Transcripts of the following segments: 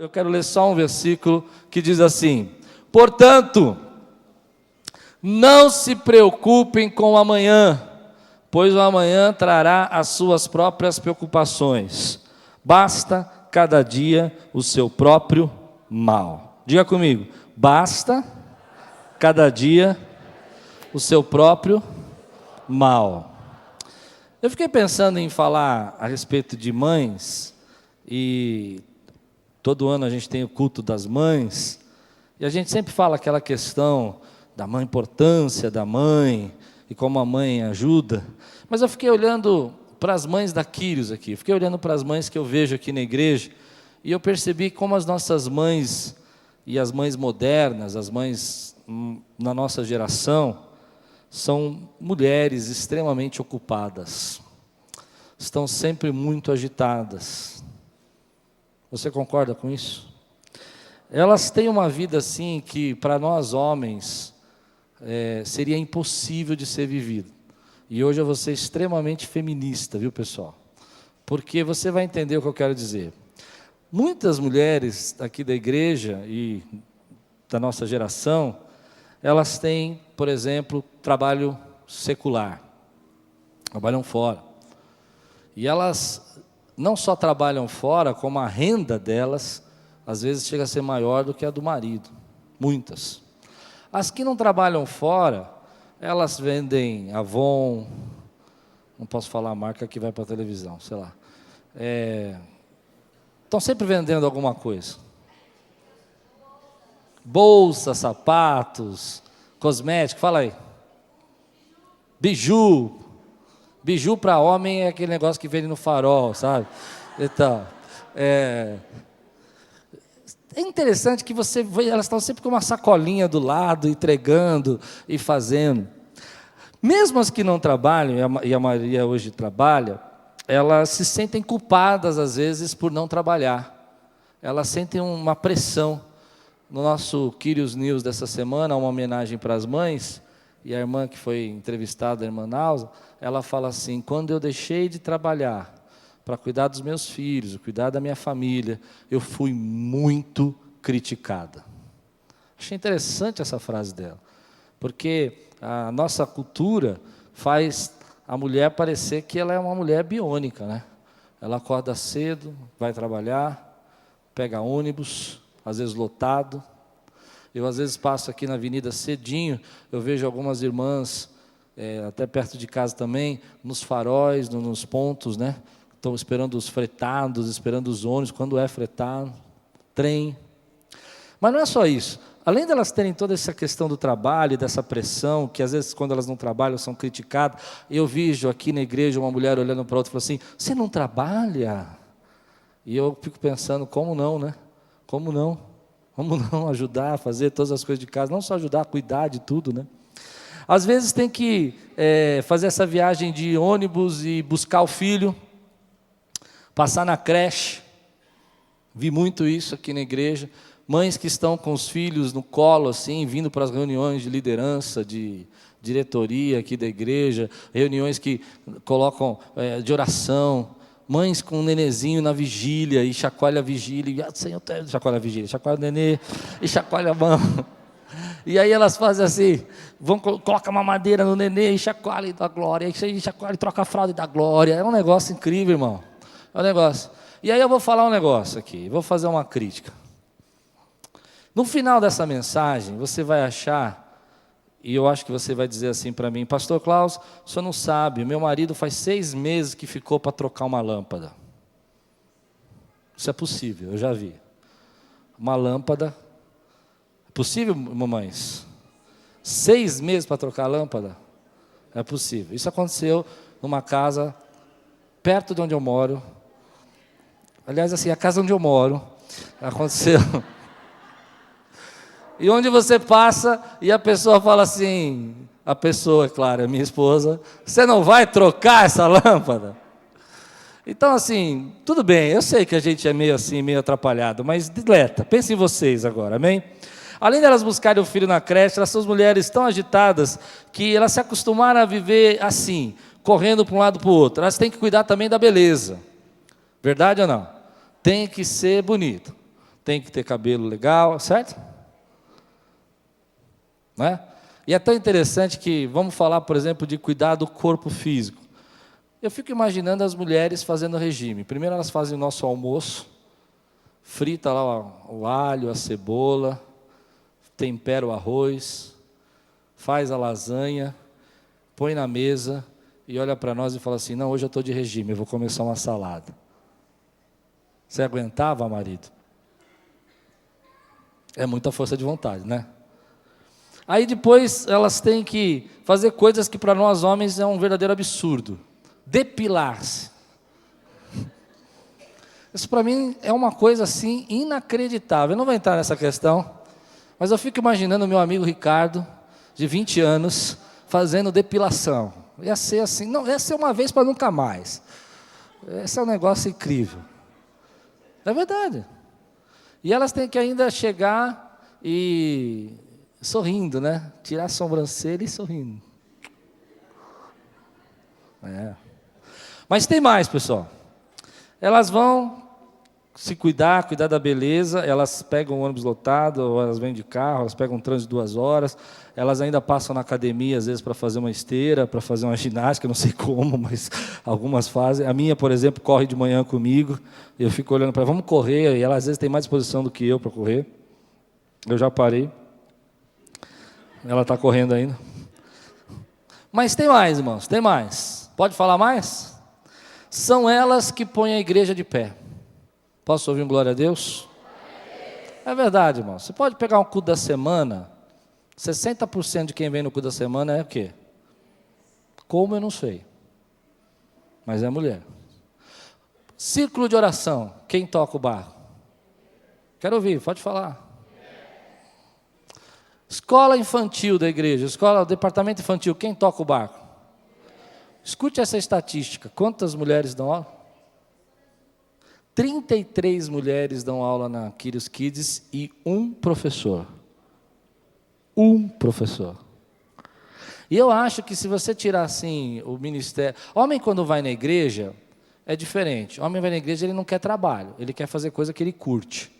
Eu quero ler só um versículo que diz assim: portanto, não se preocupem com o amanhã, pois o amanhã trará as suas próprias preocupações. Basta cada dia o seu próprio mal. Diga comigo: basta cada dia o seu próprio mal. Eu fiquei pensando em falar a respeito de mães, e todo ano a gente tem o culto das mães, e a gente sempre fala aquela questão da mãe, importância da mãe, e como a mãe ajuda. Mas eu fiquei olhando para as mães da Quírios aqui, fiquei olhando para as mães que eu vejo aqui na igreja, e eu percebi como as nossas mães, e as mães modernas, as mães na nossa geração, são mulheres extremamente ocupadas, estão sempre muito agitadas. Você concorda com isso? Elas têm uma vida assim que para nós homens seria impossível de ser vivido. E hoje eu vou ser extremamente feminista, viu, pessoal? Porque você vai entender o que eu quero dizer. Muitas mulheres aqui da igreja e da nossa geração, elas têm, por exemplo, trabalho secular, trabalham fora. E elas não só trabalham fora, como a renda delas, às vezes chega a ser maior do que a do marido, muitas. As que não trabalham fora, elas vendem Avon, não posso falar a marca que vai para a televisão, sei lá. Estão sempre vendendo alguma coisa. Bolsa, sapatos, cosmético, fala aí. Biju. Biju para homem é aquele negócio que vende no farol, sabe? Então, é interessante que você vê, elas estão sempre com uma sacolinha do lado, entregando e fazendo. Mesmo as que não trabalham, e a maioria hoje trabalha, elas se sentem culpadas às vezes por não trabalhar. Elas sentem uma pressão. No nosso Quírios News dessa semana, uma homenagem para as mães, e a irmã que foi entrevistada, a irmã Nausa, ela fala assim: quando eu deixei de trabalhar para cuidar dos meus filhos, cuidar da minha família, eu fui muito criticada. Achei interessante essa frase dela, porque a nossa cultura faz a mulher parecer que ela é uma mulher biônica, né? Ela acorda cedo, vai trabalhar, pega ônibus, às vezes lotado. Eu às vezes passo aqui na avenida cedinho, eu vejo algumas irmãs, até perto de casa também, nos faróis, nos pontos, né? Estão esperando os fretados, esperando os ônibus, quando é fretado, trem. Mas não é só isso. Além delas terem toda essa questão do trabalho, dessa pressão, que às vezes quando elas não trabalham são criticadas, eu vejo aqui na igreja uma mulher olhando para outra e falando assim: você não trabalha? E eu fico pensando, como não, né? Como não? Como não ajudar a fazer todas as coisas de casa? Não só ajudar, cuidar de tudo, né? Às vezes tem que fazer essa viagem de ônibus e buscar o filho, passar na creche. Vi muito isso aqui na igreja. Mães que estão com os filhos no colo, assim, vindo para as reuniões de liderança, de diretoria aqui da igreja, reuniões que colocam de oração. Mães com um nenezinho na vigília, e chacoalha a vigília, e Senhor, chacoalha a vigília, chacoalha o nenê, e chacoalha a mão. E aí elas fazem assim, coloca uma madeira no nenê, e chacoalha e dá glória, e chacoalha e troca a fralda e dá glória. É um negócio incrível, irmão. É um negócio. E aí eu vou falar um negócio aqui, vou fazer uma crítica. No final dessa mensagem, você vai achar, e eu acho que você vai dizer assim para mim: pastor Klaus, o senhor não sabe, meu marido faz 6 meses que ficou para trocar uma lâmpada. Isso é possível, eu já vi. Uma lâmpada, é possível, mamães? 6 meses para trocar a lâmpada? É possível. Isso aconteceu numa casa perto de onde eu moro. Aliás, assim, a casa onde eu moro, aconteceu. E onde você passa e a pessoa fala assim, a pessoa, é claro, é minha esposa: você não vai trocar essa lâmpada? Então, assim, tudo bem, eu sei que a gente é meio assim, meio atrapalhado, mas dileta, pense em vocês agora, amém? Além delas buscarem o filho na creche, elas são mulheres tão agitadas que elas se acostumaram a viver assim, correndo para um lado para o outro. Elas têm que cuidar também da beleza, verdade ou não? Tem que ser bonito. tem que ter cabelo legal, certo? Não é? E é tão interessante que, vamos falar, por exemplo, de cuidar do corpo físico. Eu fico imaginando as mulheres fazendo regime. Primeiro elas fazem o nosso almoço, frita lá o alho, a cebola, tempera o arroz, faz a lasanha, põe na mesa e olha para nós e fala assim: não, hoje eu estou de regime, eu vou comer só uma salada. Você aguentava, marido? É muita força de vontade, né? Aí depois elas têm que fazer coisas que para nós homens é um verdadeiro absurdo. Depilar-se. Isso para mim é uma coisa assim inacreditável. Eu não vou entrar nessa questão, mas eu fico imaginando o meu amigo Ricardo, de 20 anos, fazendo depilação. Ia ser assim, não, ia ser uma vez para nunca mais. Esse é um negócio incrível. É verdade. E elas têm que ainda chegar e sorrindo, né? Tirar a sobrancelha e sorrindo. É. Mas tem mais, pessoal. Elas vão se cuidar da beleza, elas pegam o ônibus lotado, ou elas vêm de carro, elas pegam um trânsito de 2 horas, elas ainda passam na academia, às vezes, para fazer uma esteira, para fazer uma ginástica, não sei como, mas algumas fazem. A minha, por exemplo, corre de manhã comigo, eu fico olhando para ela, vamos correr, e ela às vezes tem mais disposição do que eu para correr. Eu já parei, ela está correndo ainda. Mas tem mais, irmãos, tem mais. Pode falar mais? São elas que põem a igreja de pé. Posso ouvir um glória a Deus? É verdade, irmão. Você pode pegar um culto da semana, 60% de quem vem no culto da semana é o quê? Como eu não sei. Mas é mulher. Círculo de oração, quem toca o barco? Quero ouvir, pode falar. Escola infantil da igreja, departamento infantil, quem toca o barco? Escute essa estatística, quantas mulheres dão aula? 33 mulheres dão aula na Kyrios Kids e um professor. Um professor. E eu acho que se você tirar assim o ministério... Homem quando vai na igreja é diferente. Homem vai na igreja, ele não quer trabalho, ele quer fazer coisa que ele curte.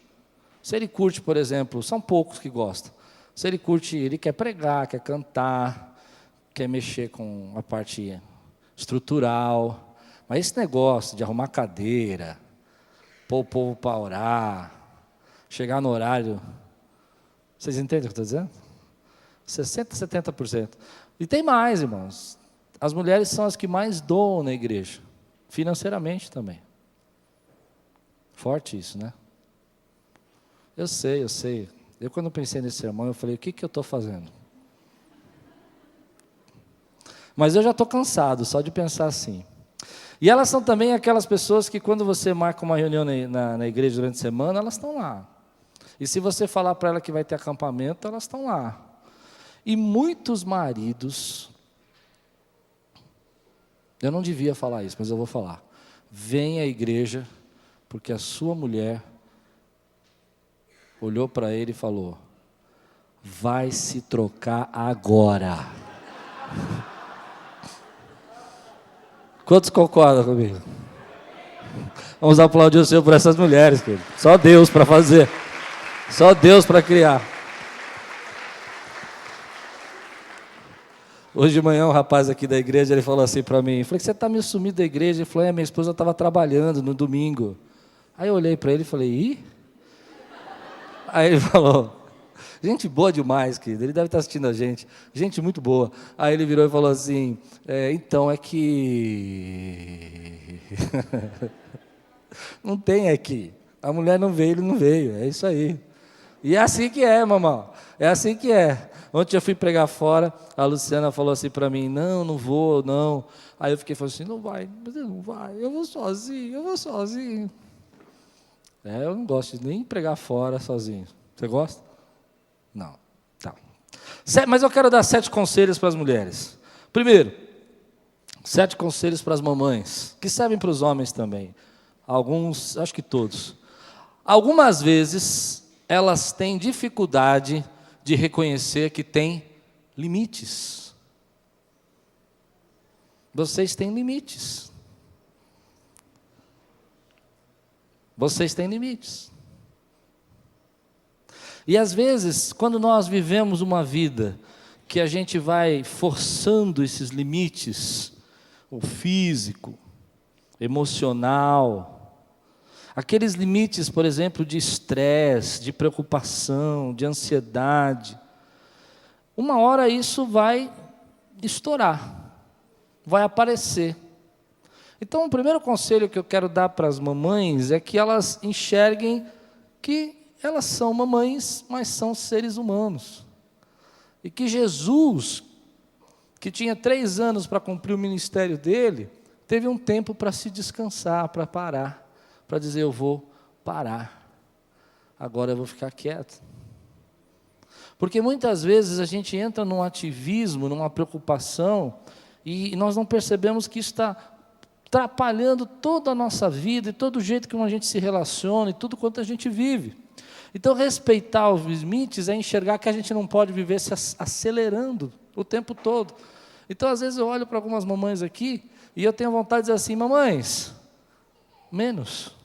Se ele curte, por exemplo, são poucos que gostam. Se ele curte, ele quer pregar, quer cantar, quer mexer com a parte estrutural. Mas esse negócio de arrumar cadeira, pôr o povo para orar, chegar no horário, vocês entendem o que eu estou dizendo? 60%, 70%. E tem mais, irmãos. As mulheres são as que mais doam na igreja, financeiramente também. Forte isso, né? Eu sei. Eu quando pensei nesse sermão, eu falei, o que eu estou fazendo? Mas eu já estou cansado só de pensar assim. E elas são também aquelas pessoas que quando você marca uma reunião na igreja durante a semana, elas estão lá. E se você falar para ela que vai ter acampamento, elas estão lá. E muitos maridos, eu não devia falar isso, mas eu vou falar. Vem à igreja porque a sua mulher olhou para ele e falou, vai se trocar agora. Quantos concordam comigo? Vamos aplaudir o Senhor por essas mulheres, querido. Só Deus para fazer. Só Deus para criar. Hoje de manhã um rapaz aqui da igreja, ele falou assim para mim, eu falei, você está meio sumido da igreja? Ele falou, minha esposa estava trabalhando no domingo. Aí eu olhei para ele e falei, ih? Aí ele falou, gente boa demais, querido, ele deve estar assistindo a gente, gente muito boa. Aí ele virou e falou assim, então é que... não tem aqui, a mulher não veio, ele não veio, é isso aí. E é assim que é, mamão, é assim que é. Ontem eu fui pregar fora, a Luciana falou assim para mim, não vou, não. Aí eu fiquei falando assim, não vai, eu vou sozinho. Eu não gosto de nem pregar fora sozinho. Você gosta? Não. Tá. Mas eu quero dar 7 conselhos para as mulheres. Primeiro, 7 conselhos para as mamães, que servem para os homens também. Alguns, acho que todos. Algumas vezes, elas têm dificuldade de reconhecer que tem limites. Vocês têm limites. Vocês têm limites. E às vezes, quando nós vivemos uma vida que a gente vai forçando esses limites, o físico, emocional, aqueles limites, por exemplo, de estresse, de preocupação, de ansiedade, uma hora isso vai estourar, vai aparecer. Então, o primeiro conselho que eu quero dar para as mamães é que elas enxerguem que elas são mamães, mas são seres humanos. E que Jesus, que tinha 3 anos para cumprir o ministério dele, teve um tempo para se descansar, para parar, para dizer, eu vou parar, agora eu vou ficar quieto. Porque muitas vezes a gente entra num ativismo, numa preocupação, e nós não percebemos que isso está atrapalhando toda a nossa vida, e todo o jeito como a gente se relaciona, e tudo quanto a gente vive. Então, respeitar os limites é enxergar que a gente não pode viver se acelerando o tempo todo. Então, às vezes eu olho para algumas mamães aqui, e eu tenho vontade de dizer assim, mamães, menos.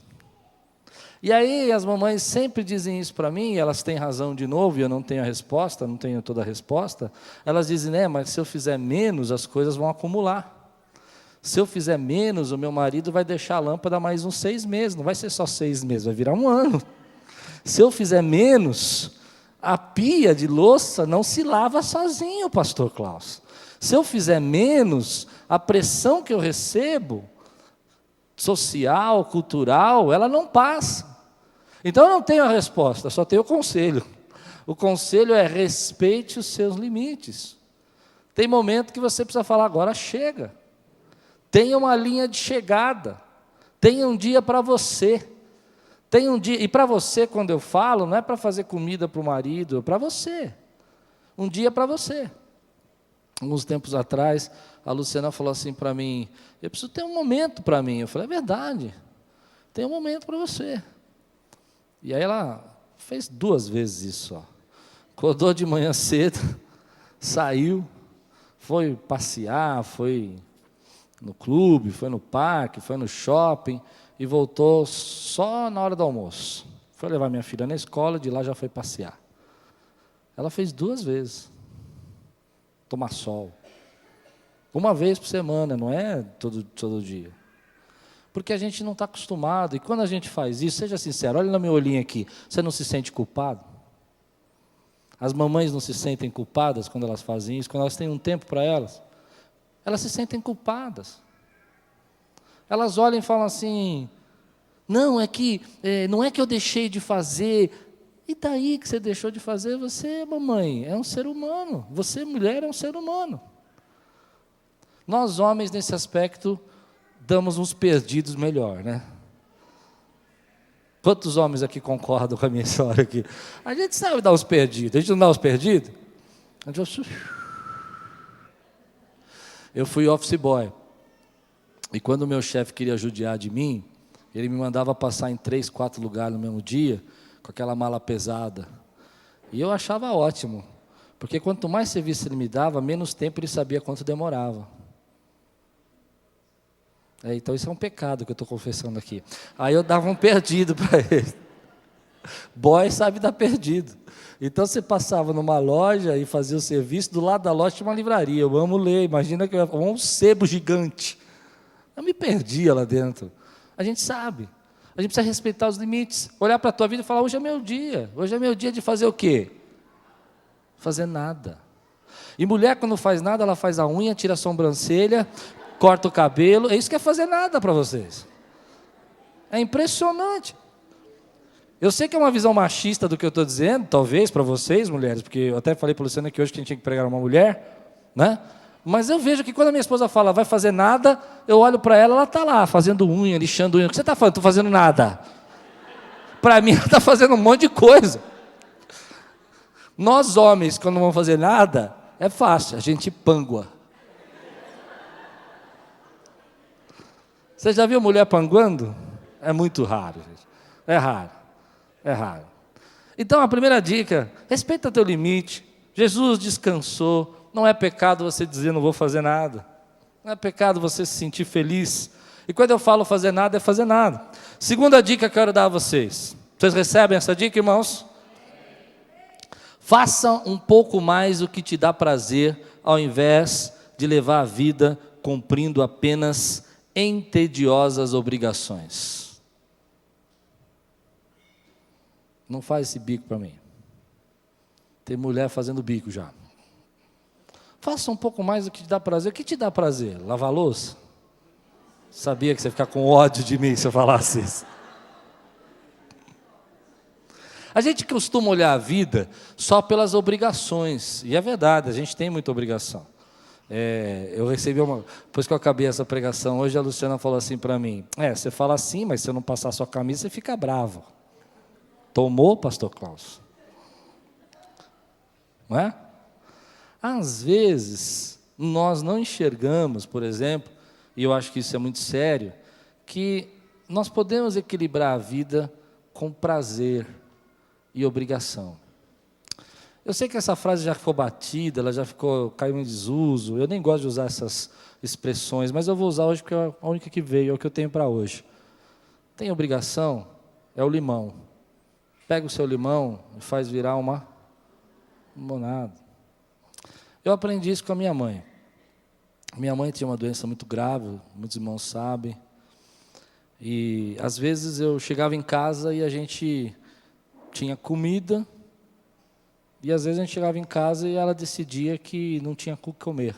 E aí as mamães sempre dizem isso para mim, e elas têm razão de novo, e eu não tenho a resposta, não tenho toda a resposta. Elas dizem, mas se eu fizer menos, as coisas vão acumular. Se eu fizer menos, o meu marido vai deixar a lâmpada mais uns 6 meses, não vai ser só 6 meses, vai virar 1 ano. Se eu fizer menos, a pia de louça não se lava sozinho, pastor Klaus. Se eu fizer menos, a pressão que eu recebo, social, cultural, ela não passa. Então eu não tenho a resposta, só tenho o conselho. O conselho é respeite os seus limites. Tem momento que você precisa falar, agora chega. Tenha uma linha de chegada. Tenha um dia para você. Tem um dia, e para você, quando eu falo, não é para fazer comida para o marido, é para você. Um dia para você. Alguns tempos atrás, a Luciana falou assim para mim, eu preciso ter um momento para mim. Eu falei, é verdade, tem um momento para você. E aí ela fez 2 vezes isso. Acordou de manhã cedo, saiu, foi passear, foi no clube, foi no parque, foi no shopping, e voltou só na hora do almoço. Foi levar minha filha na escola, de lá já foi passear. Ela fez 2 vezes. Tomar sol. 1 vez por semana, não é todo dia. Porque a gente não está acostumado, e quando a gente faz isso, seja sincero, olha no meu olhinho aqui, você não se sente culpado? As mamães não se sentem culpadas quando elas fazem isso, quando elas têm um tempo para elas se sentem culpadas. Elas olham e falam assim, não é que eu deixei de fazer. E daí que você deixou de fazer? Você, mamãe, é um ser humano. Você, mulher, é um ser humano. Nós, homens, nesse aspecto, damos uns perdidos melhor, né? Quantos homens aqui concordam com a minha história aqui? A gente sabe dar os perdidos. A gente não dá os perdidos? A gente... Eu fui office boy. E quando o meu chefe queria judiar de mim, ele me mandava passar em 3, 4 lugares no mesmo dia, com aquela mala pesada. E eu achava ótimo, porque quanto mais serviço ele me dava, menos tempo ele sabia quanto demorava. Então isso é um pecado que eu estou confessando aqui. Aí eu dava um perdido para ele. Boy sabe dar perdido. Então você passava numa loja e fazia o serviço, do lado da loja tinha uma livraria. Eu amo ler, imagina que eu ia um sebo gigante. Eu me perdia lá dentro. A gente sabe. A gente precisa respeitar os limites. Olhar para a tua vida e falar, hoje é meu dia. Hoje é meu dia de fazer o quê? Fazer nada. E mulher, quando não faz nada, ela faz a unha, tira a sobrancelha, corta o cabelo. É isso que é fazer nada para vocês. É impressionante. Eu sei que é uma visão machista do que eu estou dizendo, talvez para vocês, mulheres, porque eu até falei para a Luciana que hoje que a gente tinha que pregar uma mulher, né? Mas eu vejo que quando a minha esposa fala, vai fazer nada, eu olho para ela, ela está lá, fazendo unha, lixando unha. O que você está fazendo? Estou fazendo nada. Para mim, ela está fazendo um monte de coisa. Nós, homens, quando não vamos fazer nada, é fácil, a gente pangua. Você já viu mulher panguando? É muito raro, gente. É raro. É raro. Então, a primeira dica, respeita teu limite. Jesus descansou. Não é pecado você dizer, não vou fazer nada. Não é pecado você se sentir feliz. E quando eu falo fazer nada, é fazer nada. Segunda dica que eu quero dar a vocês. Vocês recebem essa dica, irmãos? Faça um pouco mais o que te dá prazer, ao invés de levar a vida cumprindo apenas entediosas obrigações. Não faz esse bico para mim. Tem mulher fazendo bico já. Faça um pouco mais do que te dá prazer. O que te dá prazer? Lavar a louça? Sabia que você ia ficar com ódio de mim se eu falasse isso. A gente costuma olhar a vida só pelas obrigações. E é verdade, a gente tem muita obrigação. Eu recebi depois que eu acabei essa pregação, hoje a Luciana falou assim para mim, você fala assim, mas se eu não passar a sua camisa, você fica bravo. Tomou, pastor Klaus? Não é? Às vezes, nós não enxergamos, por exemplo, e eu acho que isso é muito sério, que nós podemos equilibrar a vida com prazer e obrigação. Eu sei que essa frase já ficou batida, ela já caiu em desuso, eu nem gosto de usar essas expressões, mas eu vou usar hoje porque é a única que veio, é o que eu tenho para hoje. Tem obrigação? É o limão. Pega o seu limão e faz virar uma limonada. Eu aprendi isso com a minha mãe. Minha mãe tinha uma doença muito grave, muitos irmãos sabem, e às vezes eu chegava em casa e a gente tinha comida, e às vezes a gente chegava em casa e ela decidia que não tinha o que comer.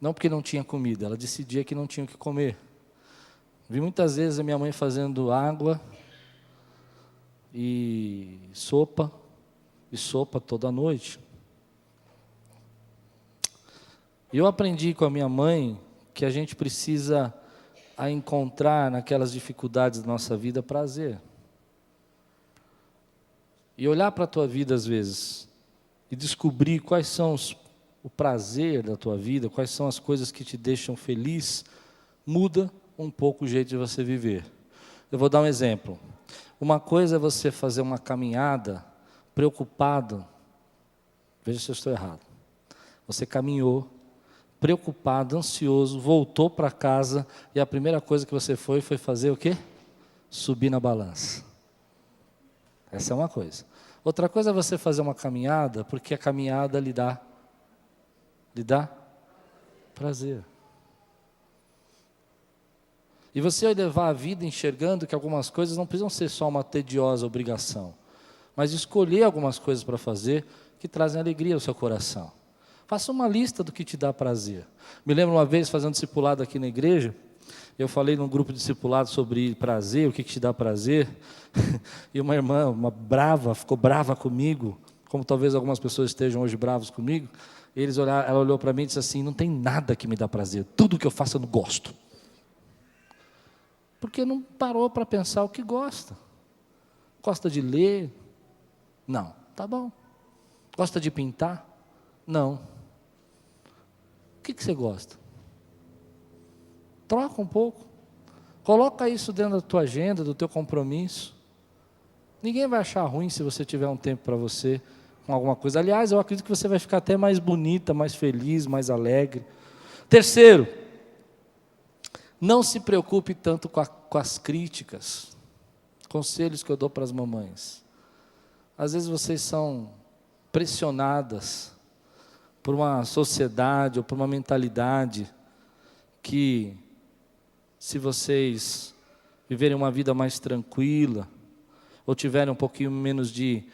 Não porque não tinha comida, ela decidia que não tinha o que comer. Vi muitas vezes a minha mãe fazendo água e sopa toda noite. E eu aprendi com a minha mãe que a gente precisa encontrar naquelas dificuldades da nossa vida prazer. E olhar para a tua vida às vezes e descobrir quais são o prazer da tua vida, quais são as coisas que te deixam feliz, muda um pouco o jeito de você viver. Eu vou dar um exemplo. Uma coisa é você fazer uma caminhada preocupado, veja se eu estou errado. Você caminhou, preocupado, ansioso, voltou para casa e a primeira coisa que você foi fazer o quê? Subir na balança. Essa é uma coisa. Outra coisa é você fazer uma caminhada, porque a caminhada lhe dá prazer. E você vai levar a vida enxergando que algumas coisas não precisam ser só uma tediosa obrigação, mas escolher algumas coisas para fazer que trazem alegria ao seu coração. Faça uma lista do que te dá prazer. Me lembro uma vez fazendo discipulado aqui na igreja, eu falei num grupo de discipulado sobre prazer, o que te dá prazer, e uma irmã, ficou brava comigo, como talvez algumas pessoas estejam hoje bravos comigo. Ela olhou para mim e disse assim, não tem nada que me dá prazer, tudo que eu faço eu não gosto. Porque não parou para pensar o que gosta. Gosta de ler? Não, tá bom. Gosta de pintar? Não. O que você gosta? Troca um pouco. Coloca isso dentro da tua agenda, do teu compromisso. Ninguém vai achar ruim se você tiver um tempo para você com alguma coisa. Aliás, eu acredito que você vai ficar até mais bonita, mais feliz, mais alegre. Terceiro, não se preocupe tanto com as críticas. Conselhos que eu dou para as mamães. Às vezes vocês são pressionadas por uma sociedade ou por uma mentalidade que, se vocês viverem uma vida mais tranquila, ou tiverem um pouquinho menos de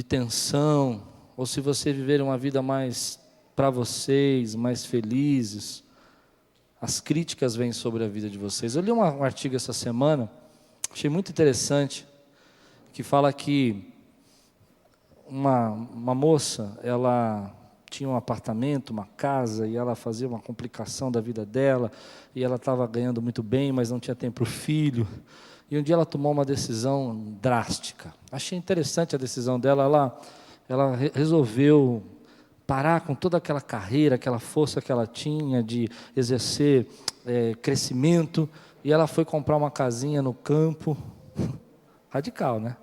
tensão, ou se vocês viverem uma vida mais para vocês, mais felizes, as críticas vêm sobre a vida de vocês. Eu li um artigo essa semana, achei muito interessante, que fala que uma moça, ela tinha um apartamento, uma casa, e ela fazia uma complicação da vida dela, e ela estava ganhando muito bem, mas não tinha tempo para o filho, e um dia ela tomou uma decisão drástica. Achei interessante a decisão dela, ela resolveu parar com toda aquela carreira, aquela força que ela tinha de exercer crescimento, e ela foi comprar uma casinha no campo, radical, né?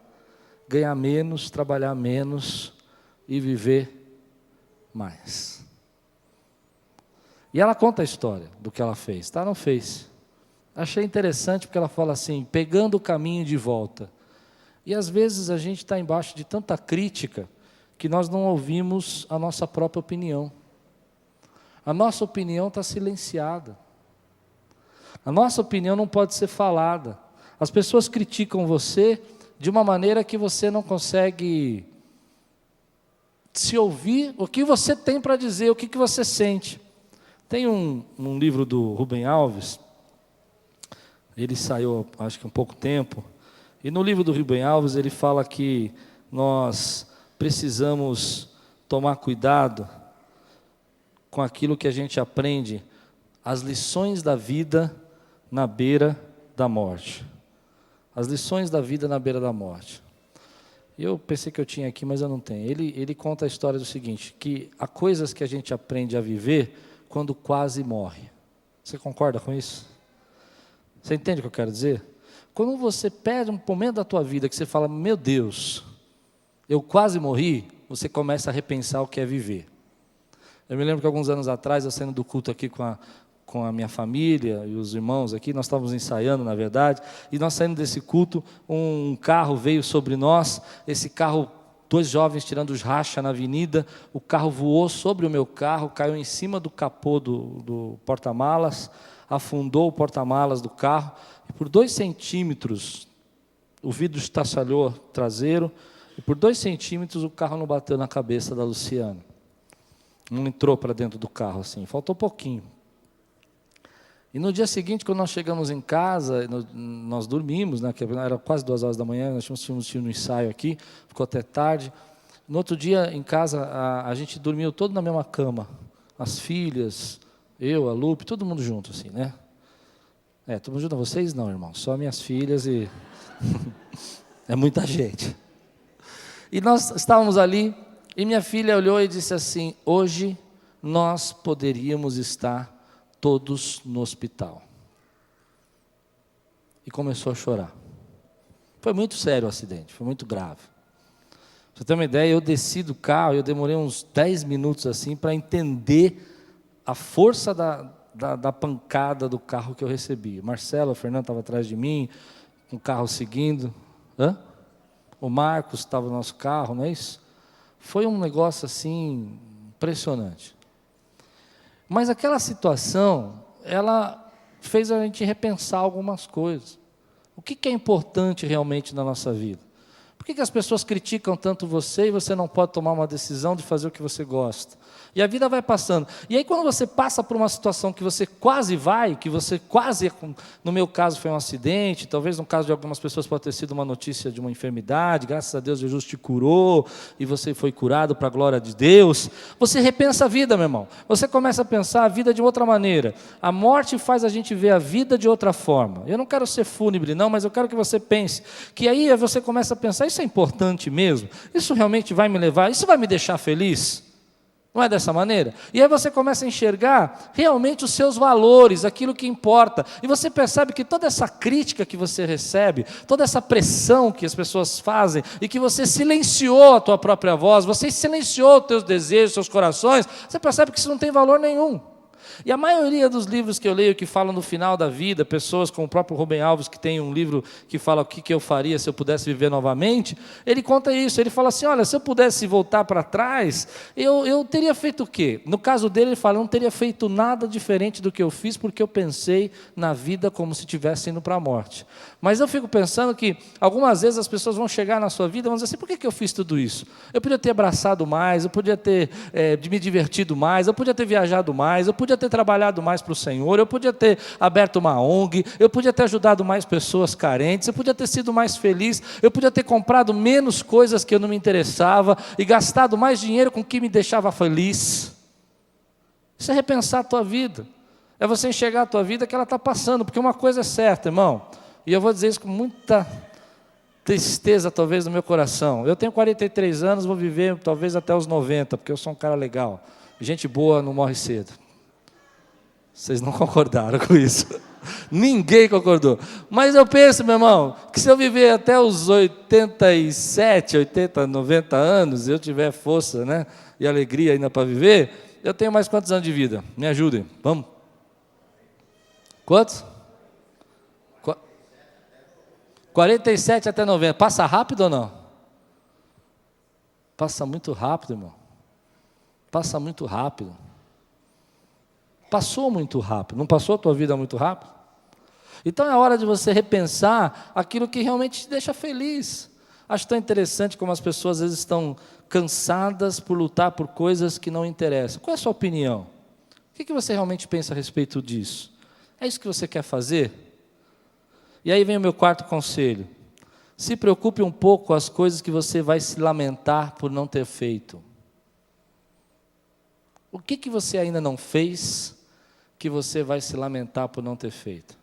Ganhar menos, trabalhar menos e viver mais. E ela conta a história do que ela fez, está no Face. Achei interessante porque ela fala assim, pegando o caminho de volta. E às vezes a gente está embaixo de tanta crítica que nós não ouvimos a nossa própria opinião. A nossa opinião está silenciada. A nossa opinião não pode ser falada. As pessoas criticam você de uma maneira que você não consegue se ouvir o que você tem para dizer, o que você sente. Tem um livro do Rubem Alves, ele saiu acho que há um pouco tempo, e no livro do Rubem Alves ele fala que nós precisamos tomar cuidado com aquilo que a gente aprende, as lições da vida na beira da morte. As lições da vida na beira da morte. Eu pensei que eu tinha aqui, mas eu não tenho. Ele conta a história do seguinte, que há coisas que a gente aprende a viver quando quase morre. Você concorda com isso? Você entende o que eu quero dizer? Quando você perde um momento da tua vida que você fala, meu Deus, eu quase morri, você começa a repensar o que é viver. Eu me lembro que alguns anos atrás, eu saindo do culto aqui com a minha família e os irmãos aqui, nós estávamos ensaiando, na verdade, e nós saindo desse culto, um carro veio sobre nós, esse carro, 2 jovens tirando os racha na avenida, o carro voou sobre o meu carro, caiu em cima do capô do porta-malas, afundou o porta-malas do carro, e por 2 centímetros, o vidro estaçalhou traseiro, e por 2 centímetros o carro não bateu na cabeça da Luciana. Não entrou para dentro do carro assim, faltou pouquinho. E no dia seguinte, quando nós chegamos em casa, nós dormimos, né, que era quase 2 horas da manhã, nós tínhamos tido um ensaio aqui, ficou até tarde. No outro dia, em casa, a gente dormiu todo na mesma cama. As filhas, eu, a Lupe, todo mundo junto, assim, né? Todo mundo junto, vocês não, irmão, só minhas filhas e... é muita gente. E nós estávamos ali, e minha filha olhou e disse assim, hoje nós poderíamos estar todos no hospital. E começou a chorar. Foi muito sério o acidente, foi muito grave. Pra você ter uma ideia, eu desci do carro, eu demorei uns 10 minutos assim para entender a força da pancada do carro que eu recebi. Marcelo, o Fernando estava atrás de mim, um carro seguindo. O Marcos estava no nosso carro, não é isso? Foi um negócio assim, impressionante. Mas aquela situação, ela fez a gente repensar algumas coisas. O que é importante realmente na nossa vida? Por que as pessoas criticam tanto você e você não pode tomar uma decisão de fazer o que você gosta? E a vida vai passando. E aí quando você passa por uma situação que você quase vai, que você quase, no meu caso foi um acidente, talvez no caso de algumas pessoas pode ter sido uma notícia de uma enfermidade, graças a Deus Jesus te curou, e você foi curado para a glória de Deus, você repensa a vida, meu irmão. Você começa a pensar a vida de outra maneira. A morte faz a gente ver a vida de outra forma. Eu não quero ser fúnebre não, mas eu quero que você pense, que aí você começa a pensar, isso é importante mesmo? Isso realmente vai me levar? Isso vai me deixar feliz? Não é dessa maneira? E aí você começa a enxergar realmente os seus valores, aquilo que importa. E você percebe que toda essa crítica que você recebe, toda essa pressão que as pessoas fazem, e que você silenciou a tua própria voz, você silenciou os teus desejos, os seus corações, você percebe que isso não tem valor nenhum. E a maioria dos livros que eu leio que falam no final da vida, pessoas como o próprio Rubem Alves, que tem um livro que fala o que eu faria se eu pudesse viver novamente, ele conta isso, ele fala assim, olha, se eu pudesse voltar para trás, eu teria feito o quê? No caso dele, ele fala, eu não teria feito nada diferente do que eu fiz, porque eu pensei na vida como se estivesse indo para a morte. Mas eu fico pensando que algumas vezes as pessoas vão chegar na sua vida e vão dizer assim, por que eu fiz tudo isso? Eu podia ter abraçado mais, eu podia ter me divertido mais, eu podia ter viajado mais, eu podia ter trabalhado mais para o Senhor, eu podia ter aberto uma ONG, eu podia ter ajudado mais pessoas carentes, eu podia ter sido mais feliz, eu podia ter comprado menos coisas que eu não me interessava e gastado mais dinheiro com o que me deixava feliz. Isso é repensar a tua vida, é você enxergar a tua vida que ela está passando, porque uma coisa é certa, irmão, e eu vou dizer isso com muita tristeza talvez no meu coração, eu tenho 43 anos, vou viver talvez até os 90, porque eu sou um cara legal, gente boa não morre cedo. Vocês não concordaram com isso. Ninguém concordou. Mas eu penso, meu irmão, que se eu viver até os 87, 80, 90 anos, eu tiver força, né, e alegria ainda para viver, eu tenho mais quantos anos de vida? Me ajudem, vamos. Quantos? 47 até 90. Passa rápido ou não? Passa muito rápido, irmão. Passa muito rápido. Passou muito rápido. Não passou a tua vida muito rápido? Então é hora de você repensar aquilo que realmente te deixa feliz. Acho tão interessante como as pessoas às vezes estão cansadas por lutar por coisas que não interessam. Qual é a sua opinião? O que você realmente pensa a respeito disso? É isso que você quer fazer? E aí vem o meu quarto conselho. Se preocupe um pouco com as coisas que você vai se lamentar por não ter feito. O que você ainda não fez que você vai se lamentar por não ter feito?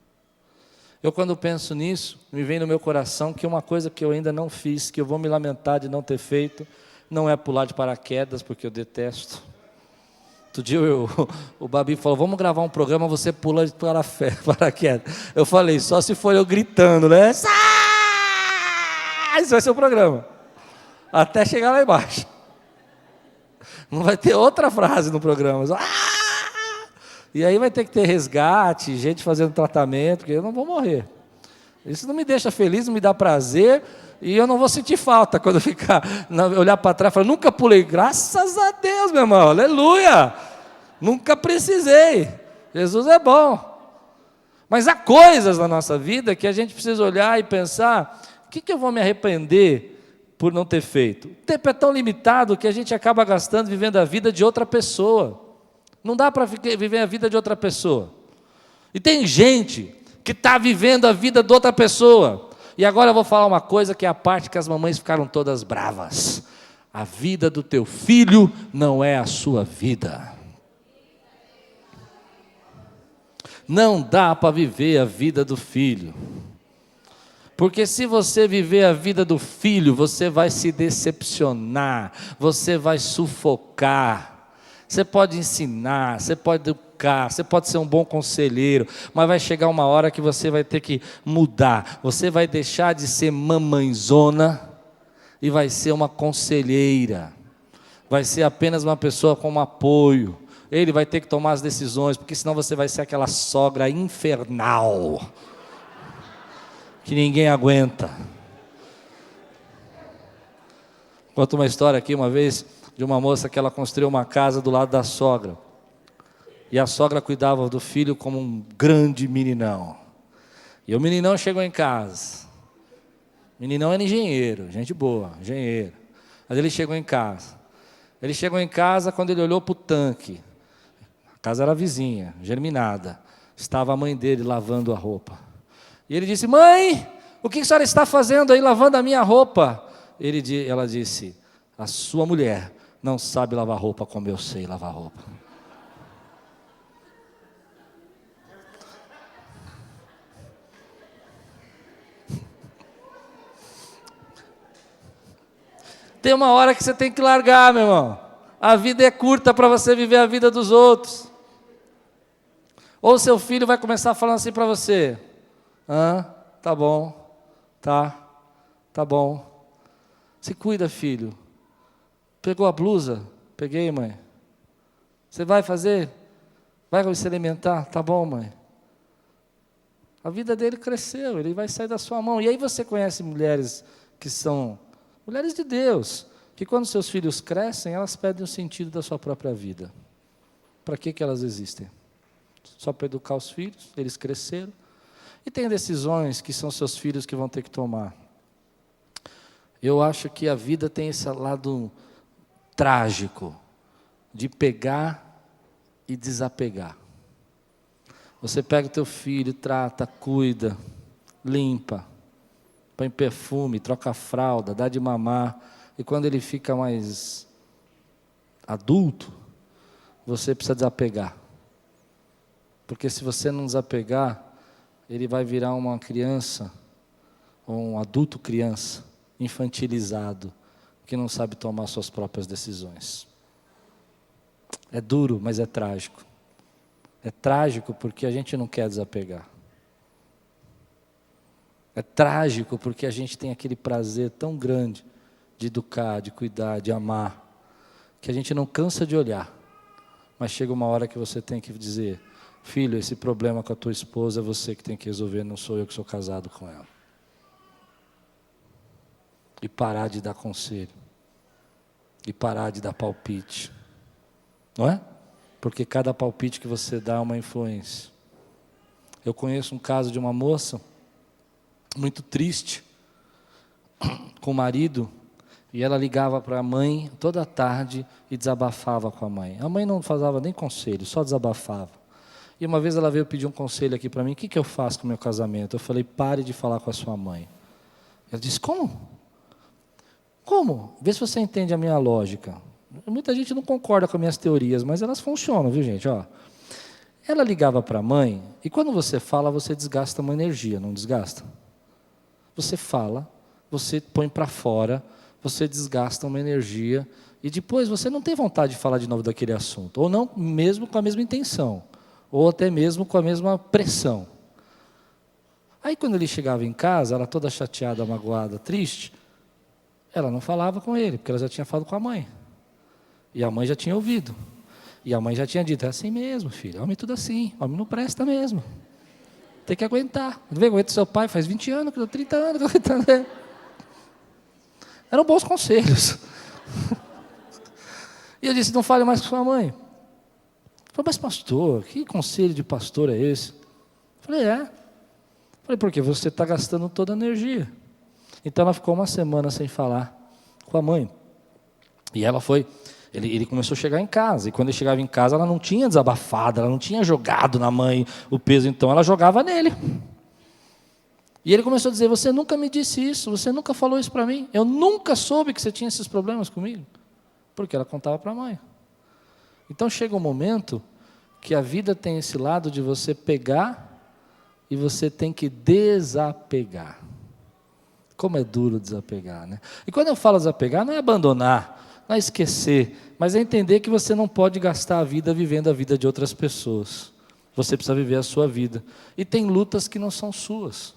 Eu, quando penso nisso, me vem no meu coração que uma coisa que eu ainda não fiz, que eu vou me lamentar de não ter feito, não é pular de paraquedas, porque eu detesto. Outro dia o Babi falou, vamos gravar um programa, você pula de paraquedas. Eu falei, só se for eu gritando, né? Sai! Esse vai ser o programa. Até chegar lá embaixo. Não vai ter outra frase no programa. Só, e aí vai ter que ter resgate, gente fazendo tratamento, porque eu não vou morrer. Isso não me deixa feliz, não me dá prazer, e eu não vou sentir falta quando eu ficar, olhar para trás e falar, nunca pulei, graças a Deus, meu irmão, aleluia, nunca precisei, Jesus é bom. Mas há coisas na nossa vida que a gente precisa olhar e pensar, o que eu vou me arrepender por não ter feito? O tempo é tão limitado que a gente acaba gastando vivendo a vida de outra pessoa. Não dá para viver a vida de outra pessoa. E tem gente que está vivendo a vida de outra pessoa. E agora eu vou falar uma coisa que é a parte que as mamães ficaram todas bravas. A vida do teu filho não é a sua vida. Não dá para viver a vida do filho. Porque se você viver a vida do filho, você vai se decepcionar, você vai sufocar. Você pode ensinar, você pode educar, você pode ser um bom conselheiro, mas vai chegar uma hora que você vai ter que mudar. Você vai deixar de ser mamãezona e vai ser uma conselheira. Vai ser apenas uma pessoa com apoio. Ele vai ter que tomar as decisões, porque senão você vai ser aquela sogra infernal que ninguém aguenta. Conto uma história aqui uma vez de uma moça que ela construiu uma casa do lado da sogra. E a sogra cuidava do filho como um grande meninão. E o meninão chegou em casa. O meninão era engenheiro, gente boa, engenheiro. Mas ele chegou em casa. Ele chegou em casa quando ele olhou para o tanque. A casa era vizinha, germinada. Estava a mãe dele lavando a roupa. E ele disse, mãe, o que a senhora está fazendo aí lavando a minha roupa? Ela disse, a sua mulher não sabe lavar roupa como eu sei lavar roupa. Tem uma hora que você tem que largar, meu irmão. A vida é curta para você viver a vida dos outros. Ou seu filho vai começar falando assim para você, tá bom, tá bom. Se cuida, filho. Pegou a blusa? Peguei, mãe. Você vai fazer? Vai se alimentar? Tá bom, mãe. A vida dele cresceu, ele vai sair da sua mão. E aí você conhece mulheres que são mulheres de Deus, que quando seus filhos crescem, elas perdem o sentido da sua própria vida. Para que elas existem? Só para educar os filhos, eles cresceram. E tem decisões que são seus filhos que vão ter que tomar. Eu acho que a vida tem esse lado trágico de pegar e desapegar. Você pega o teu filho, trata, cuida, limpa, põe perfume, troca a fralda, dá de mamar, e quando ele fica mais adulto, você precisa desapegar. Porque se você não desapegar, ele vai virar uma criança, ou um adulto criança, infantilizado, que não sabe tomar suas próprias decisões. É duro, mas é trágico. É trágico porque a gente não quer desapegar. É trágico porque a gente tem aquele prazer tão grande de educar, de cuidar, de amar, que a gente não cansa de olhar. Mas chega uma hora que você tem que dizer, filho, esse problema com a tua esposa é você que tem que resolver, não sou eu que sou casado com ela. e parar de dar conselho, e parar de dar palpite, não é? Porque cada palpite que você dá é uma influência. Eu conheço um caso de uma moça muito triste com o marido, e ela ligava para a mãe toda tarde e desabafava com a mãe. A mãe não dava nem conselho, só desabafava. E uma vez ela veio pedir um conselho aqui para mim: o que eu faço com o meu casamento? Eu falei: pare de falar com a sua mãe. Ela disse: como? Como? Vê se você entende a minha lógica. Muita gente não concorda com as minhas teorias, mas elas funcionam, viu, gente? Ó, ela ligava para a mãe, e quando você fala, você desgasta uma energia, não desgasta? Você fala, você põe para fora, você desgasta uma energia, e depois você não tem vontade de falar de novo daquele assunto, ou não mesmo com a mesma intenção, ou até mesmo com a mesma pressão. Aí quando ele chegava em casa, ela toda chateada, magoada, triste, ela não falava com ele, porque ela já tinha falado com a mãe. E a mãe já tinha ouvido. E a mãe já tinha dito: é assim mesmo, filho, homem é tudo assim, homem não presta mesmo. Tem que aguentar. Não vem, aguenta seu pai, faz 20 anos, 30 anos, aguentando ele. Eram bons conselhos. E eu disse: não fale mais com sua mãe. Falei: mas pastor, que conselho de pastor é esse? Falei: é. Falei: porque você está gastando toda a energia. Então ela ficou uma semana sem falar com a mãe. E ela foi, ele começou a chegar em casa. E quando ele chegava em casa, ela não tinha desabafado, ela não tinha jogado na mãe o peso, então ela jogava nele. E ele começou a dizer: você nunca me disse isso, você nunca falou isso para mim. Eu nunca soube que você tinha esses problemas comigo. Porque ela contava para a mãe. Então chega um momento que a vida tem esse lado de você pegar e você tem que desapegar. Como é duro desapegar, né? E quando eu falo desapegar, não é abandonar, não é esquecer, mas é entender que você não pode gastar a vida vivendo a vida de outras pessoas. Você precisa viver a sua vida. E tem lutas que não são suas.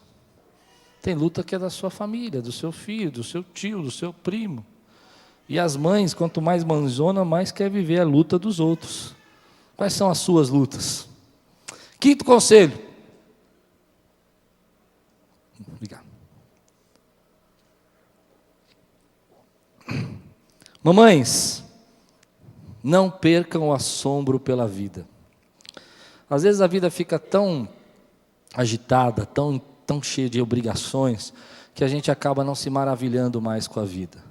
Tem luta que é da sua família, do seu filho, do seu tio, do seu primo. E as mães, quanto mais mãezona, mais quer viver a luta dos outros. Quais são as suas lutas? Quinto conselho. Obrigado. Mamães, não percam o assombro pela vida. Às vezes a vida fica tão agitada, tão cheia de obrigações, que a gente acaba não se maravilhando mais com a vida.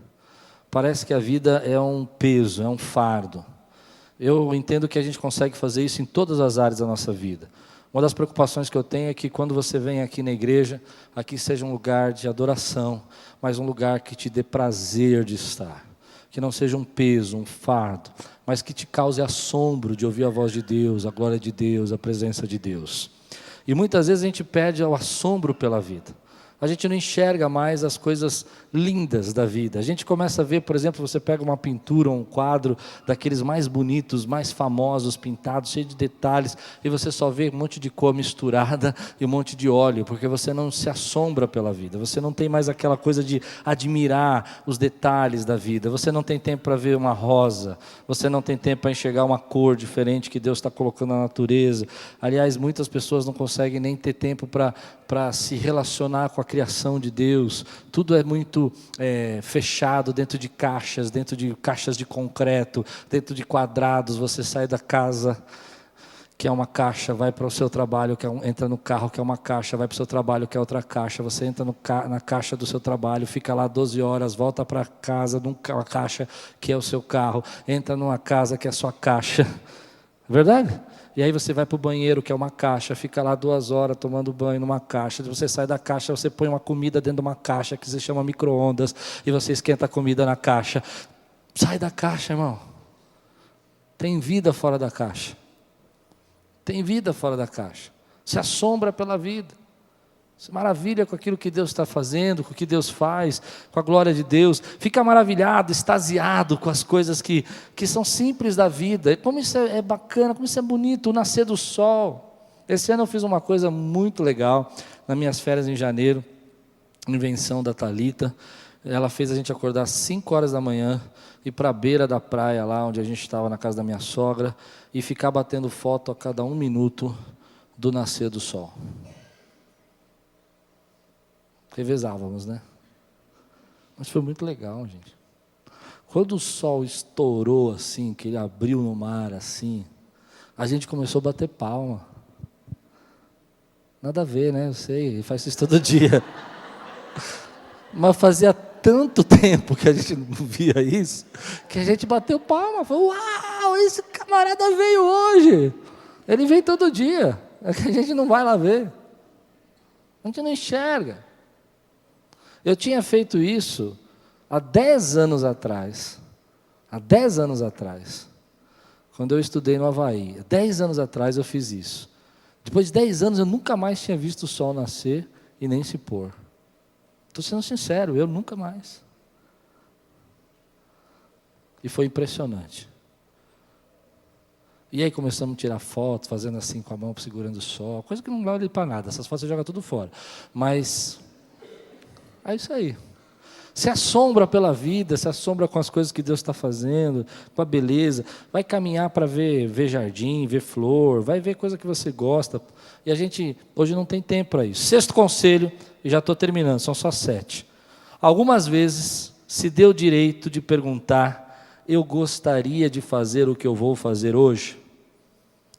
Parece que a vida é um peso, é um fardo. Eu entendo que a gente consegue fazer isso em todas as áreas da nossa vida. Uma das preocupações que eu tenho é que quando você vem aqui na igreja, aqui seja um lugar de adoração, mas um lugar que te dê prazer de estar. Que não seja um peso, um fardo, mas que te cause assombro de ouvir a voz de Deus, a glória de Deus, a presença de Deus. E muitas vezes a gente perde o assombro pela vida. A gente não enxerga mais as coisas lindas da vida. A gente começa a ver, por exemplo, você pega uma pintura, um quadro daqueles mais bonitos, mais famosos, pintados, cheio de detalhes, e você só vê um monte de cor misturada e um monte de óleo, porque você não se assombra pela vida. Você não tem mais aquela coisa de admirar os detalhes da vida. Você não tem tempo para ver uma rosa. Você não tem tempo para enxergar uma cor diferente que Deus está colocando na natureza. Aliás, muitas pessoas não conseguem nem ter tempo para se relacionar com a criação de Deus. Tudo é muito fechado dentro de caixas de concreto, dentro de quadrados. Você sai da casa, que é uma caixa, vai para o seu trabalho, entra no carro, que é uma caixa, vai para o seu trabalho, que é outra caixa. Você entra na caixa do seu trabalho, fica lá 12 horas, volta para casa numa caixa, que é o seu carro, entra numa casa, que é a sua caixa. Verdade? E aí você vai para o banheiro, que é uma caixa, fica lá 2 horas tomando banho numa caixa. Você sai da caixa, você põe uma comida dentro de uma caixa, que se chama micro-ondas, e você esquenta a comida na caixa. Sai da caixa, irmão. Tem vida fora da caixa. Tem vida fora da caixa. Se assombra pela vida. Se maravilha com aquilo que Deus está fazendo, com o que Deus faz, com a glória de Deus. Fica maravilhado, extasiado com as coisas que são simples da vida. Como isso é bacana, como isso é bonito, o nascer do sol. Esse ano eu fiz uma coisa muito legal, nas minhas férias em janeiro, invenção da Thalita. Ela fez a gente acordar às 5 horas da manhã, ir para a beira da praia, lá onde a gente estava, na casa da minha sogra, e ficar batendo foto a cada 1 minuto do nascer do sol. Revezávamos, né? Mas foi muito legal, gente. Quando o sol estourou assim, que ele abriu no mar assim, a gente começou a bater palma. Nada a ver, né? Eu sei, ele faz isso todo dia. Mas fazia tanto tempo que a gente não via isso, que a gente bateu palma. Falou, uau, esse camarada veio hoje. Ele vem todo dia. É que a gente não vai lá ver. A gente não enxerga. Eu tinha feito isso há 10 anos atrás. Há 10 anos atrás. Quando eu estudei no Havaí. Há 10 anos atrás eu fiz isso. Depois de 10 anos eu nunca mais tinha visto o sol nascer e nem se pôr. Estou sendo sincero, eu nunca mais. E foi impressionante. E aí começamos a tirar fotos, fazendo assim com a mão, segurando o sol. Coisa que não vale para nada, essas fotos você joga tudo fora. Mas é isso aí. Se assombra pela vida, se assombra com as coisas que Deus está fazendo, com a beleza. Vai caminhar para ver jardim, ver flor, vai ver coisa que você gosta. E a gente hoje não tem tempo para isso. 6º conselho, e já estou terminando, são só 7. Algumas vezes se deu o direito de perguntar, eu gostaria de fazer o que eu vou fazer hoje?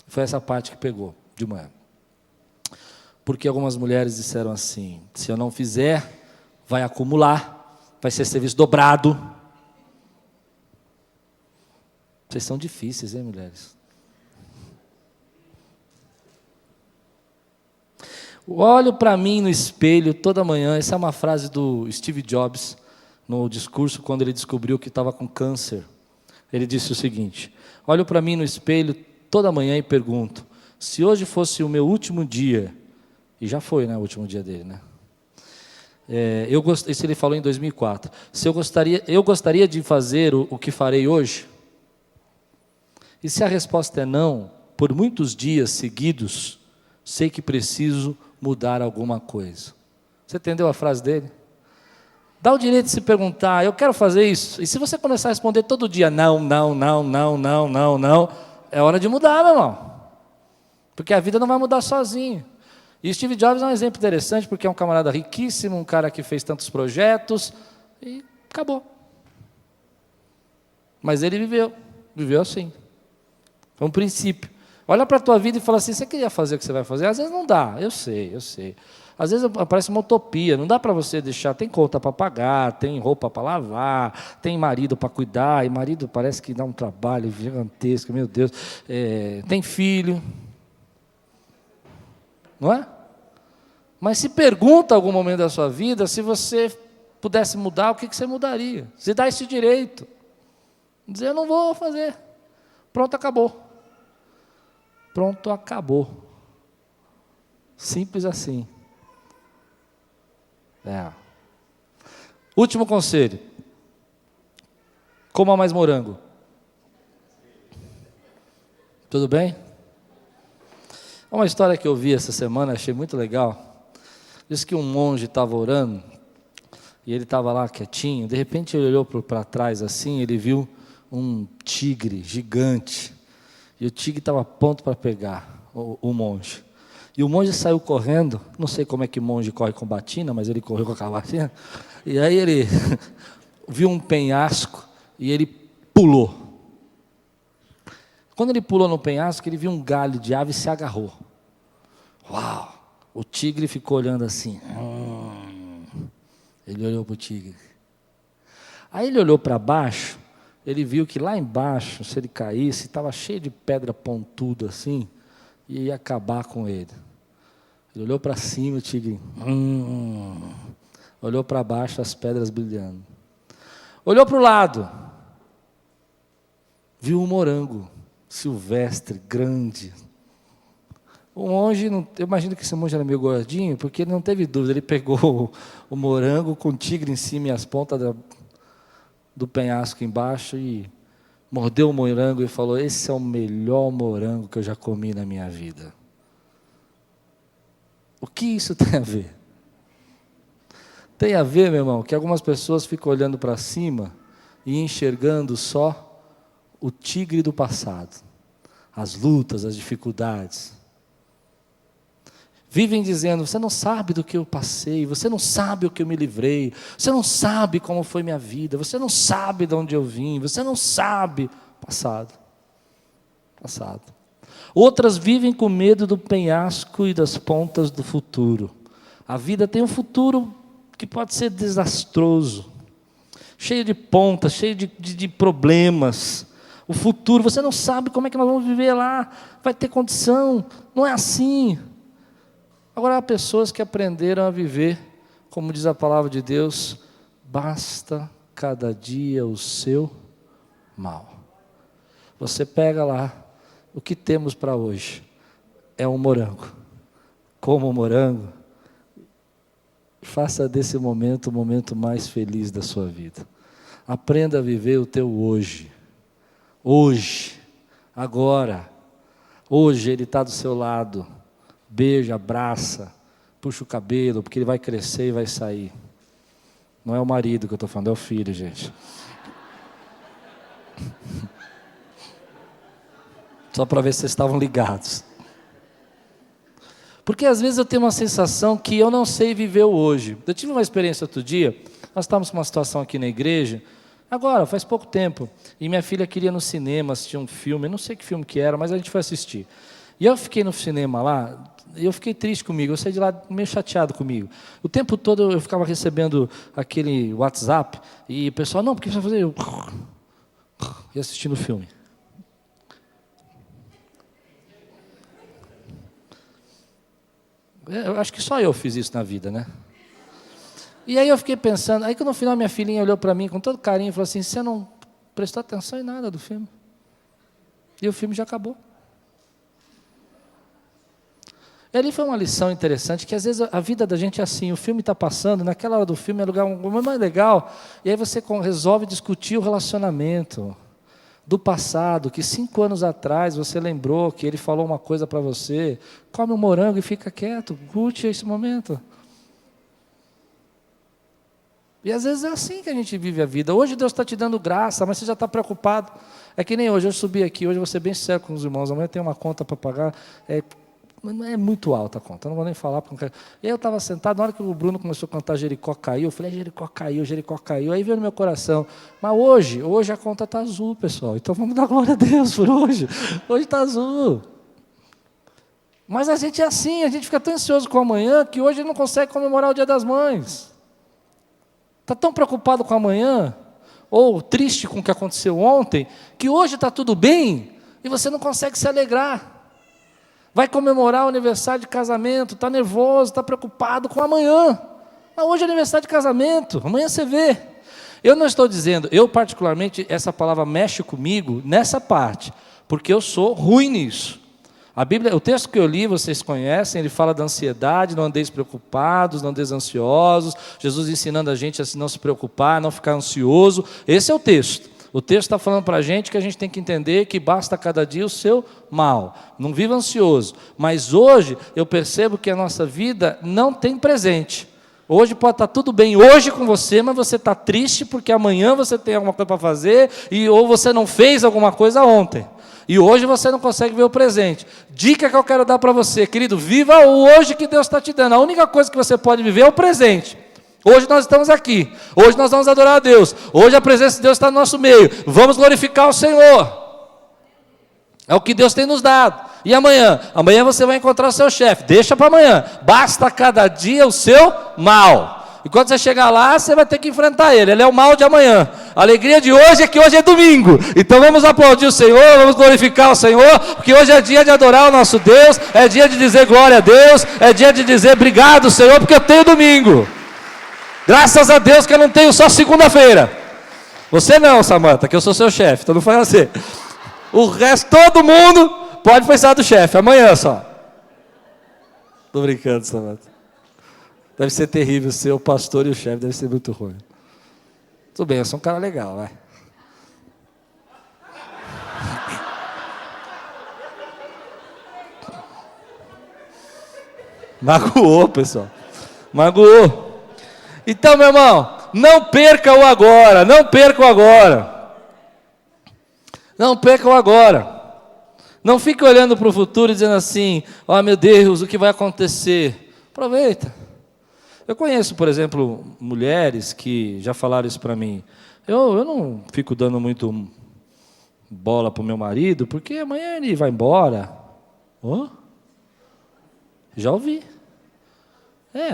Foi essa parte que pegou de manhã. Porque algumas mulheres disseram assim, se eu não fizer, vai acumular, vai ser serviço dobrado. Vocês são difíceis, hein, mulheres? Olho para mim no espelho toda manhã. Essa é uma frase do Steve Jobs, no discurso quando ele descobriu que estava com câncer. Ele disse o seguinte, olho para mim no espelho toda manhã e pergunto, se hoje fosse o meu último dia, e já foi, né, o último dia dele, né? Isso ele falou em 2004. Eu gostaria de fazer o que farei hoje? E se a resposta é não, por muitos dias seguidos, sei que preciso mudar alguma coisa. Você entendeu a frase dele? Dá o direito de se perguntar, eu quero fazer isso. E se você começar a responder todo dia, não, não, não, não, não, não, não, é hora de mudar, meu irmão. Porque a vida não vai mudar sozinho. E Steve Jobs é um exemplo interessante, porque é um camarada riquíssimo, um cara que fez tantos projetos, e acabou. Mas ele viveu assim. Foi um princípio. Olha para a tua vida e fala assim, você queria fazer o que você vai fazer? Às vezes não dá, eu sei. Às vezes parece uma utopia, não dá para você deixar, tem conta para pagar, tem roupa para lavar, tem marido para cuidar, e marido parece que dá um trabalho gigantesco, meu Deus, tem filho, não é? Mas se pergunta em algum momento da sua vida, se você pudesse mudar, o que você mudaria? Se dá esse direito, dizer eu não vou fazer, pronto, acabou. Pronto, acabou. Simples assim. Último conselho. Coma mais morango. Tudo bem? Uma história que eu vi essa semana, achei muito legal. Diz que um monge estava orando, e ele estava lá quietinho, de repente ele olhou para trás assim, ele viu um tigre gigante, e o tigre estava pronto para pegar o monge. E o monge saiu correndo, não sei como é que o monge corre com batina, mas ele correu com aquela batina, e aí ele viu um penhasco, e ele pulou. Quando ele pulou no penhasco, ele viu um galho de ave e se agarrou. Uau! O tigre ficou olhando assim. Ele olhou para o tigre. Aí ele olhou para baixo, ele viu que lá embaixo, se ele caísse, estava cheio de pedra pontuda assim, e ia acabar com ele. Ele olhou para cima, o tigre. Olhou para baixo, as pedras brilhando. Olhou para o lado, viu um morango silvestre, grande. O monge, eu imagino que esse monge era meio gordinho, porque ele não teve dúvida, ele pegou o morango com o tigre em cima e as pontas do penhasco embaixo e mordeu o morango e falou, esse é o melhor morango que eu já comi na minha vida. O que isso tem a ver? Tem a ver, meu irmão, que algumas pessoas ficam olhando para cima e enxergando só o tigre do passado, as lutas, as dificuldades. Vivem dizendo: você não sabe do que eu passei, você não sabe o que eu me livrei, você não sabe como foi minha vida, você não sabe de onde eu vim, você não sabe. Passado. Outras vivem com medo do penhasco e das pontas do futuro. A vida tem um futuro que pode ser desastroso, cheio de pontas, cheio de problemas. O futuro, você não sabe como é que nós vamos viver lá, vai ter condição, não é assim. Agora, há pessoas que aprenderam a viver, como diz a palavra de Deus: basta cada dia o seu mal. Você pega lá, o que temos para hoje é um morango. Coma um morango, faça desse momento o momento mais feliz da sua vida. Aprenda a viver o teu hoje. Hoje, agora. Hoje Ele está do seu lado. Beija, abraça, puxa o cabelo, porque ele vai crescer e vai sair. Não é o marido que eu estou falando, é o filho, gente. Só para ver se vocês estavam ligados. Porque às vezes eu tenho uma sensação que eu não sei viver o hoje. Eu tive uma experiência outro dia, nós estávamos com uma situação aqui na igreja, agora, faz pouco tempo, e minha filha queria ir no cinema assistir um filme, eu não sei que filme que era, mas a gente foi assistir. E eu fiquei no cinema lá, e eu fiquei triste comigo, eu saí de lá meio chateado comigo. O tempo todo eu ficava recebendo aquele WhatsApp, e o pessoal: não, porque você vai fazer? Eu e assistindo o filme. Eu acho que só eu fiz isso na vida, né? E aí eu fiquei pensando, aí que no final minha filhinha olhou para mim com todo carinho e falou assim: você não prestou atenção em nada do filme. E o filme já acabou. E ali foi uma lição interessante, que às vezes a vida da gente é assim, o filme está passando, naquela hora do filme é o lugar mais legal, e aí você resolve discutir o relacionamento do passado, que 5 anos atrás você lembrou que ele falou uma coisa para você. Come um morango e fica quieto, curte esse momento. E às vezes é assim que a gente vive a vida. Hoje Deus está te dando graça, mas você já está preocupado. É que nem hoje, eu subi aqui, hoje eu vou ser bem sincero com os irmãos, amanhã tem uma conta para pagar, não é muito alta a conta, eu não vou nem falar. Porque não quero. E aí eu estava sentado, na hora que o Bruno começou a cantar Jericó caiu, eu falei: Jericó caiu, aí veio no meu coração. Mas hoje a conta está azul, pessoal, então vamos dar glória a Deus por hoje. Hoje está azul. Mas a gente é assim, a gente fica tão ansioso com amanhã, que hoje não consegue comemorar o Dia das Mães. Está tão preocupado com amanhã, ou triste com o que aconteceu ontem, que hoje está tudo bem, e você não consegue se alegrar. Vai comemorar o aniversário de casamento, está nervoso, está preocupado com amanhã. Mas hoje é aniversário de casamento, amanhã você vê. Eu não estou dizendo, eu particularmente, essa palavra mexe comigo nessa parte, porque eu sou ruim nisso. A Bíblia, o texto que eu li, vocês conhecem, ele fala da ansiedade: não andeis preocupados, não andeis ansiosos. Jesus ensinando a gente a não se preocupar, não ficar ansioso. Esse é o texto. O texto está falando para a gente que a gente tem que entender que basta cada dia o seu mal. Não viva ansioso. Mas hoje eu percebo que a nossa vida não tem presente. Hoje pode estar tudo bem hoje com você, mas você está triste porque amanhã você tem alguma coisa para fazer, ou você não fez alguma coisa ontem. E hoje você não consegue ver o presente. Dica que eu quero dar para você, querido: viva o hoje que Deus está te dando. A única coisa que você pode viver é o presente. Hoje nós estamos aqui, hoje nós vamos adorar a Deus, hoje a presença de Deus está no nosso meio, vamos glorificar o Senhor. É o que Deus tem nos dado. E amanhã você vai encontrar o seu chefe, deixa para amanhã. Basta cada dia o seu mal. E quando você chegar lá, você vai ter que enfrentar ele é o mal de amanhã. A alegria de hoje é que hoje é domingo. Então vamos aplaudir o Senhor, vamos glorificar o Senhor, porque hoje é dia de adorar o nosso Deus, é dia de dizer glória a Deus, é dia de dizer obrigado, Senhor, porque eu tenho domingo. Graças a Deus que eu não tenho só segunda-feira. Você não, Samanta, que eu sou seu chefe, então não foi assim. O resto, todo mundo pode pensar do chefe, amanhã só. Estou brincando, Samanta. Deve ser terrível ser o pastor e o chefe, deve ser muito ruim. Tudo bem, eu sou um cara legal, vai. Magoou, pessoal. Magoou. Então, meu irmão, não perca o agora, não perca o agora. Não perca o agora. Não fique olhando para o futuro e dizendo assim: ó meu Deus, o que vai acontecer? Aproveita. Eu conheço, por exemplo, mulheres que já falaram isso para mim. Eu não fico dando muito bola para o meu marido, porque amanhã ele vai embora. Oh, já ouvi.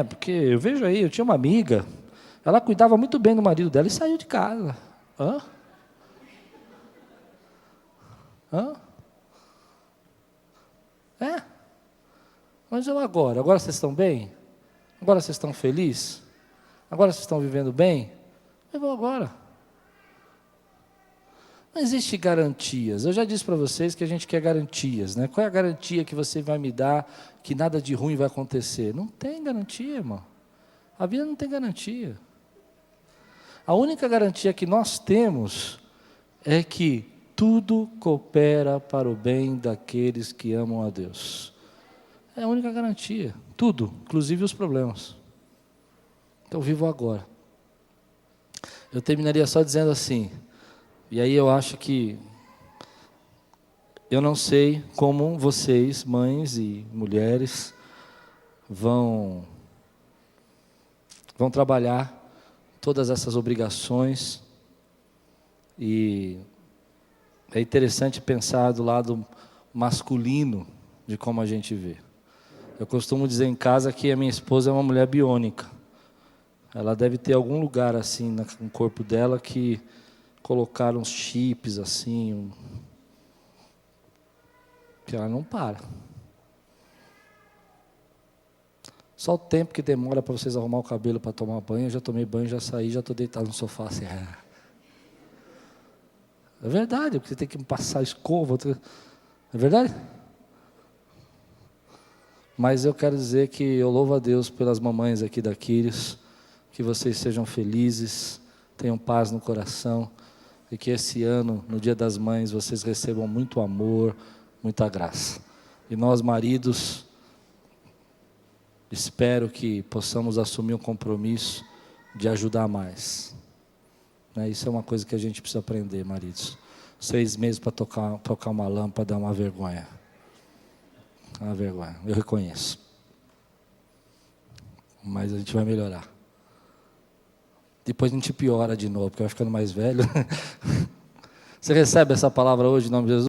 Porque eu vejo aí, eu tinha uma amiga, ela cuidava muito bem do marido dela e saiu de casa. Hã? Hã? Mas eu agora vocês estão bem? Agora vocês estão felizes? Agora vocês estão vivendo bem? Eu vou agora. Não existe garantias. Eu já disse para vocês que a gente quer garantias, né? Qual é a garantia que você vai me dar que nada de ruim vai acontecer? Não tem garantia, irmão. A vida não tem garantia. A única garantia que nós temos é que tudo coopera para o bem daqueles que amam a Deus. É a única garantia. Tudo, inclusive os problemas. Então vivo agora. Eu terminaria só dizendo assim, e aí eu acho que eu não sei como vocês, mães e mulheres, vão trabalhar todas essas obrigações. E é interessante pensar do lado masculino de como a gente vê. Eu costumo dizer em casa que a minha esposa é uma mulher biônica. Ela deve ter algum lugar assim no corpo dela que colocaram uns chips assim, que ela não para. Só o tempo que demora para vocês arrumar o cabelo para tomar banho, eu já tomei banho, já saí, já estou deitado no sofá assim. É verdade, porque você tem que passar escova. É verdade? Mas eu quero dizer que eu louvo a Deus pelas mamães aqui da Quírios, que vocês sejam felizes, tenham paz no coração, e que esse ano, no Dia das Mães, vocês recebam muito amor, muita graça. E nós, maridos, espero que possamos assumir um compromisso de ajudar mais. Isso é uma coisa que a gente precisa aprender, maridos. 6 meses para tocar uma lâmpada é uma vergonha. É uma vergonha, eu reconheço. Mas a gente vai melhorar. Depois a gente piora de novo, porque vai ficando mais velho. Você recebe essa palavra hoje em nome de Jesus?